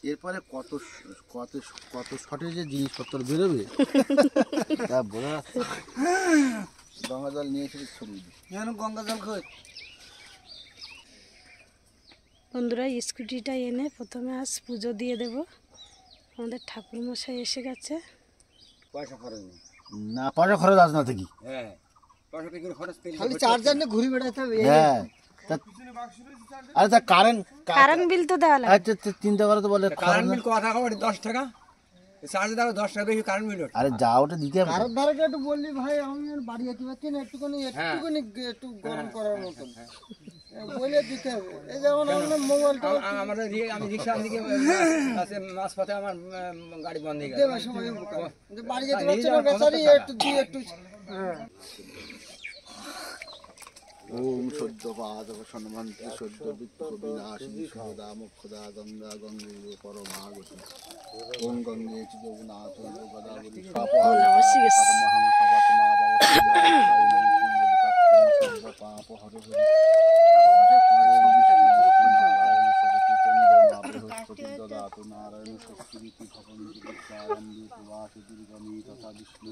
এরপরে কত কত কত শটে যে জিনিসপত্র বেরোবে তা বোঝা যাচ্ছে। গঙ্গা জল নিয়ে এসে ছড়িয়ে দিই, যেন গঙ্গা জল খাই। বন্ধুরা স্কুটিটা এনে প্রথমে আজ পুজো দিয়ে দেব। আমাদের ঠাকুরমশাই এসে গেছে। পয়সা খরচ নেই। না পয়সা খরচ আছে না থেকে, হ্যাঁ পয়সা কি করে খরচ পেলে খালি চার্জার নিয়ে ঘুরে বেড়াতে হবে। হ্যাঁ আরে তা কারেন্ট বিল তো দেওয়া লাগে। আচ্ছা চিন্তা করে তো বলে কারেন্ট বিল কথা খবর 10 টাকা, চার্জ দাও 10 টাকা বেশি কারেন্ট বিল। আরে যা ওটা দিতে হবে। কারোর ধারে একটু বললি ভাই আমি বাড়ি যেতে পারছি না, একটুখানি একটু গরম করার মতন বলে দিতে হবে। এই যেমন আমরা মোবাইলটা আমাদের আমি রিক্সা দিকে আছে মাছ পথে আমার গাড়ি বন্ধ হয়ে গেল। দেবে সময় বাড়ি যেতে পারছি না বেচারি, একটু দিয়ে একটু ওম সদ্য পাদক সম্মন্ত্রে সদ্য দুঃখ বিনাশিনী সদা মুক্ষদা গঙ্গা গঙ্গে পরমাগতি ওম গঙ্গে চ যমুনাথ গোদাবরী পাপ হর হরি দদাতু নারায়ণ শক্তিরিতি ভবন্তি বিদ্যারম্ভে প্রভাসে দুর্গমী তথা বিষ্ণু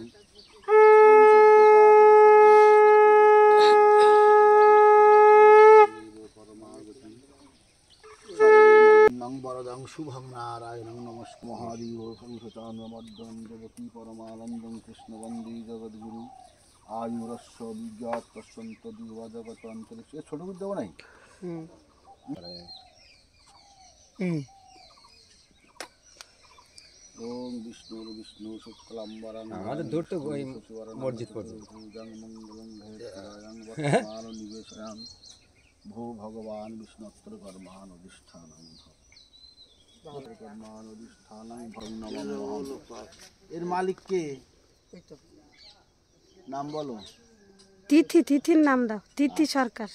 বরদং শুভং নারায়ণং নমস্ক মহাদেব সংসচান্মদ্যং জগতি পরমানন্দং কৃষ্ণ বন্দে জগদ্গুরু আয়ুরস্য বিজ্ঞাত পশ্যন্ত দিবা জগত অন্তরিক্ষ। ছোট করে দেবো নাই। ওম বিষ্ণুর বিষ্ণু শুক্লাম্বরং আমাদের দূর তো মসজিদ পর্যন্ত মঙ্গলং ভেদাং নিবেশয়াম ভূ ভগবান বিষ্ণুত্র কর্মান অধিষ্ঠানং কর্মান অধিষ্ঠানং এর মালিক কে? নাম বলো। তিথির নাম দাও। তিথি সরকার।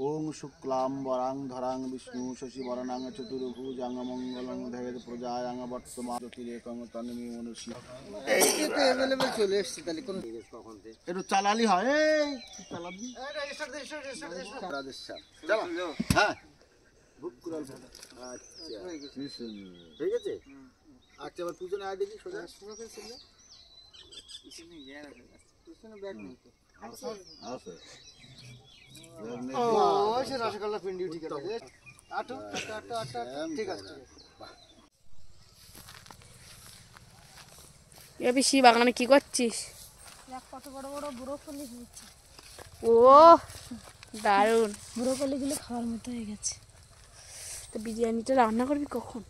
ওং শুক্লাম্বরাং ধরাং বিষ্ণু শশীবরণাং চতুর্ভুজাং মঙ্গলং ভেদ প্রজায়াং বর্তমান জ্যোতিরেকং তন্মে মনুষ্য। একটু অ্যাভেলেবল চলে এসেছে। তাহলে কোন একটু চালালি হয়। এই চালাবি রাজেশ্বর চালা। হ্যাঁ বুক কুরাল। আচ্ছা ঠিক আছে। আচ্ছা আবার পিছনে আয় দেখি সোজা পিছনে ব্যাগ নেই তো। আছে ও সে রসগোল্লা পিন্ডি ঠিক আছে। আটো ঠিক আছে। এ পিসি বাগানে কি করছিস? কত বড় বড় ব্রোকলি হয়েছে। ও দারুণ। ব্রোকলিগুলো খাওয়ার মতো হয়ে গেছে। তো বিরিয়ানিটা রান্না করবি কখন?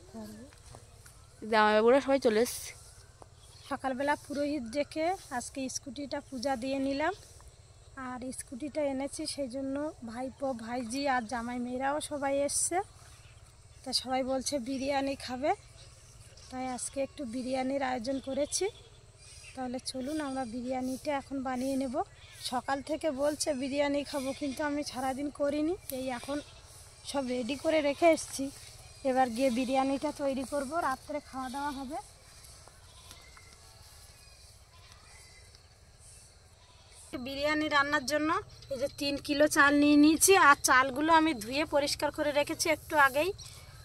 জামাইবাবুরা সবাই চলে এসছে। সকালবেলা পুরোহিত ডেকে আজকে স্কুটিটা পূজা দিয়ে নিলাম। আর স্কুটিটা এনেছি সেই জন্য ভাইপো ভাইজি আর জামাই মেয়েরাও সবাই এসছে। তা সবাই বলছে বিরিয়ানি খাবে, তাই আজকে একটু বিরিয়ানির আয়োজন করেছি। তাহলে চলুন আমরা বিরিয়ানিটা এখন বানিয়ে নেব। সকাল থেকে বলছে বিরিয়ানি খাবো, কিন্তু আমি সারাদিন করিনি। এই এখন সব রেডি করে রেখে এসেছি। এবার গিয়ে বিরিয়ানিটা তৈরি করব, রাত্রে খাওয়া দাওয়া হবে। বিরিয়ানি রান্নার জন্য এই যে 3 কিলো চাল নিয়ে নিয়েছি। আর চালগুলো আমি ধুয়ে পরিষ্কার করে রেখেছি একটু আগেই।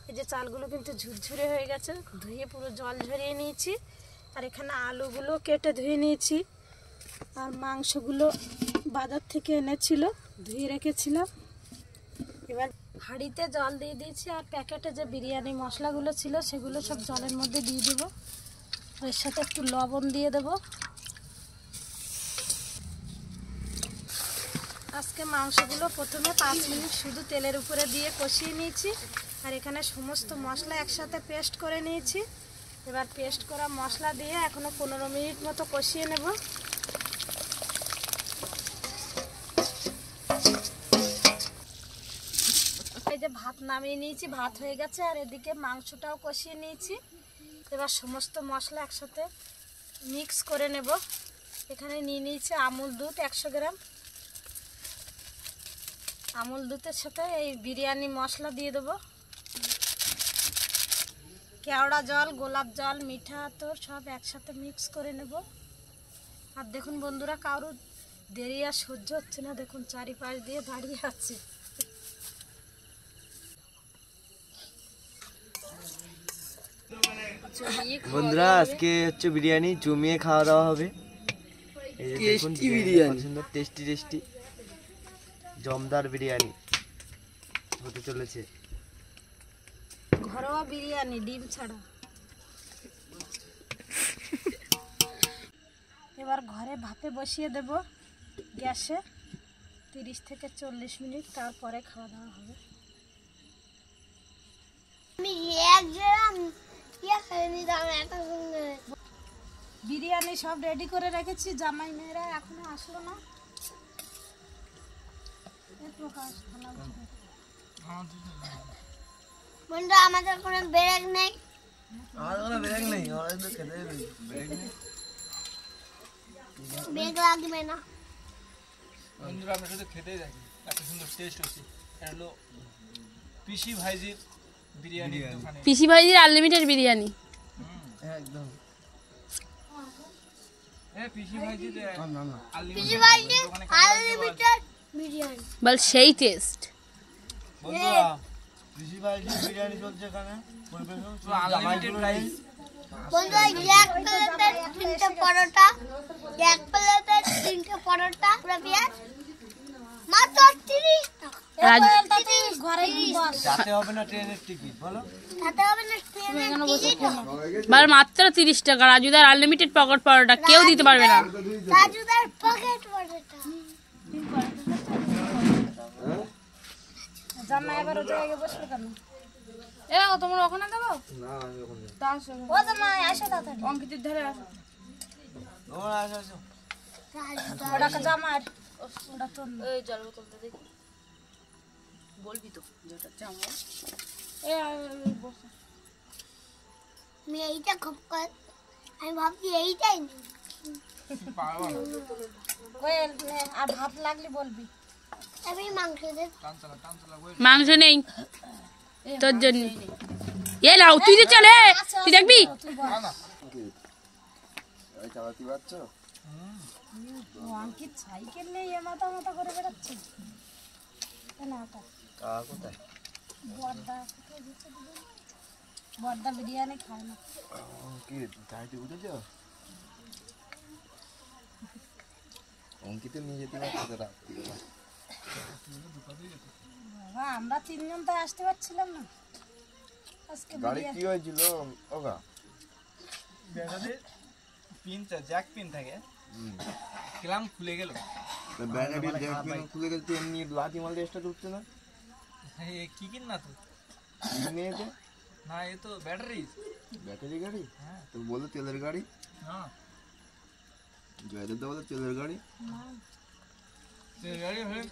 এই যে চালগুলো কিন্তু ঝুরঝুরে হয়ে গেছে, ধুয়ে পুরো জল ঝরিয়ে নিয়েছি। আর এখানে আলুগুলো কেটে ধুয়ে নিয়েছি। আর মাংসগুলো বাজার থেকে এনেছিল, ধুয়ে রেখেছিলাম। এবার হাঁড়িতে জল দিয়ে দিয়েছি। আর প্যাকেটে যে বিরিয়ানি মশলাগুলো ছিল সেগুলো সব জলের মধ্যে দিয়ে দেবো। এর সাথে একটু লবণ দিয়ে দেবো। আজকে মাংসগুলো প্রথমে 5 মিনিট শুধু তেলের উপরে দিয়ে কষিয়ে নিয়েছি। আর এখানে সমস্ত মশলা একসাথে পেস্ট করে নিয়েছি। এবার পেস্ট করা মশলা দিয়ে এখনো 15 মিনিট মতো কষিয়ে নেব। এই যে ভাত নামিয়ে নিয়েছি, ভাত হয়ে গেছে। আর এদিকে মাংসটাও কষিয়ে নিয়েছি। এবার সমস্ত মশলা একসাথে মিক্স করে নেব। এখানে নিয়ে নিয়েছি আমুল দুধ 100 গ্রাম। আমুল দুধের সাথে এই বিরিয়ানি মশলা দিয়ে দেবো। কেওড়া জল, গোলাপ জল, মিঠা আতর সব একসাথে মিক্স করে নেব। আর দেখুন বন্ধুরা, কারোর দেরি আর সহ্য হচ্ছে না। দেখুন চারিপাশ দিয়ে দাঁড়িয়ে আছে। বন্ধুরা আজকে হচ্ছে বিরিয়ানি জমিয়ে খাওয়া দাওয়া হবে। এই যে দেখুন বিরিয়ানি সুন্দর টেস্টি জমদার বিরিয়ানি হতে চলেছে। ঘরোয়া বিরিয়ানি ডিম ছাড়া। এবার ঘরে ভাপে বসিয়ে দেব গ্যাসে 30 থেকে 40 মিনিট, তারপরে খাওয়া দাওয়া হবে। বিরিয়ানি সব রেডি করে রেখেছি, জামাই মেয়েরা এখনো আসলো না। বন্ধু আমাদের কোনো ব্রেক নেই। ব্রেক লাগবে না। বন্ধুরা আমরা শুধু খেতেই থাকি, এত সুন্দর টেস্ট হচ্ছে। এটা হলো পিসি ভাইজির বিরিয়ানি দোকানে। পিসি ভাইজির আনলিমিটেড বিরিয়ানি। একদম পিসি ভাইজির পিসি ভাইজি আনলিমিটেড বিরিয়ানি বল সেই টেস্ট। বন্ধুরা পিসি ভাইজির বিরিয়ানি চলছে এখানে আনলিমিটেড প্রাইস। বন্ধু এক প্লেটে 3টে পরোটা, এক প্লেটে 3টে পরোটা পুরো পেঁয়াজ মাত্র 30 টাকা। ঘরে যাতে হবে না ট্রেনের টিকিট বলো। তাতে হবে না ট্রেনের টিকিট। বল মাত্র 30 টাকা রাজুদার আনলিমিটেড পকেট পরোটা কেউ দিতে পারবে না। রাজুদার পকেট পরোটা। জামাই এবার ওই জায়গায় বসবে কেন? এ তোমরা ওখানে দেবো না আমি ওখানে ও জামাই আসো তাড়াতাড়ি। অঙ্কিতের ধারে আসো। তোমরা আসো ওটা জামাই, ওটা তোর না। এই জল বোতলটা দেখি বলবি তো যেটা চামড়া। আমি এইটা খুব আমি ভাবছি এইটাই নেই। কোয়েল নে, আর ভাত লাগলে বলবি। আমি মাংস দেব। মাংস নেই তোর জন্য। এ নাও তুই তো চলে তুই দেখবি। চালাতে পারছো? অঙ্কিত সাইকেল নেই, এ মাথা মাথা করে বেড়াচ্ছে। কোথায় বর্দা কোথায় গেছে দিদি? বর্দা বিরিয়ানি খায় না। কি গাড়িতে উঠেছ? অঙ্কিত নিয়ে যেতে পারছো তো রাত্রিবেলা। বাবা আমরা 3 জন তো আসতে পারছিলাম না আজকে। গাড়ি কি হয়েছিল ওগা? ব্যাটারির পিনটা জ্যাক পিন থাকে, ক্লাম খুলে গেল। ব্যাটারির জ্যাক পিন খুলে গেছে, এমনি লাঠি মারলে স্টার্ট উঠছে না। কি কিন না তো কি নিয়ে তো না, এ তো ব্যাটারি। ব্যাটারি গাড়ি? হ্যাঁ। তো বললো তেলের গাড়ি। হ্যাঁ জয়দেব দা বলে তেলের গাড়ি। গাড়ি হয়ে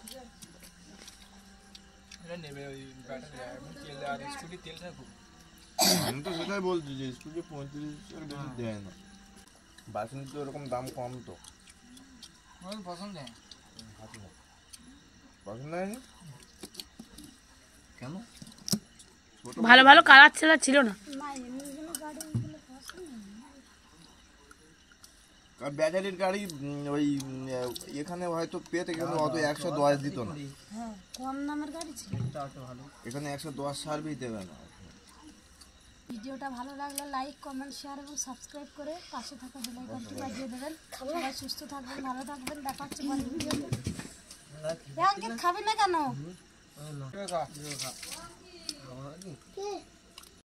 এটা নেবে ওই ব্যাটারি তেল আর স্কুটি তেল থাকুক। আমি তো সেটাই বলছি যে স্কুটি 35 বেশি দেয় না। বাসন তো ওরকম দাম কম তো। আমার পছন্দ হয়। পছন্দ হয়নি কেন? ভালো ভালো কালার ছেলা ছিল না। না এমনি যেন গাড়ি এগুলো পছন্দ না। আর ব্যাটারির গাড়ি ওই এখানে হয়তো পেতে কিন্তু অত 110 দিত না। হ্যাঁ কম দামের গাড়ি ছিল। এখানে 110 সার্ভিস দেবে না। ভিডিওটা ভালো লাগলে লাইক কমেন্ট শেয়ার এবং সাবস্ক্রাইব করে পাশে থাকা বেল আইকনটি বাজিয়ে দেবেন। সবাই সুস্থ থাকবেন, ভালো থাকবেন। দেখা হচ্ছে পরের ভিডিওতে। অঙ্কিত খাবি না কেন? কি?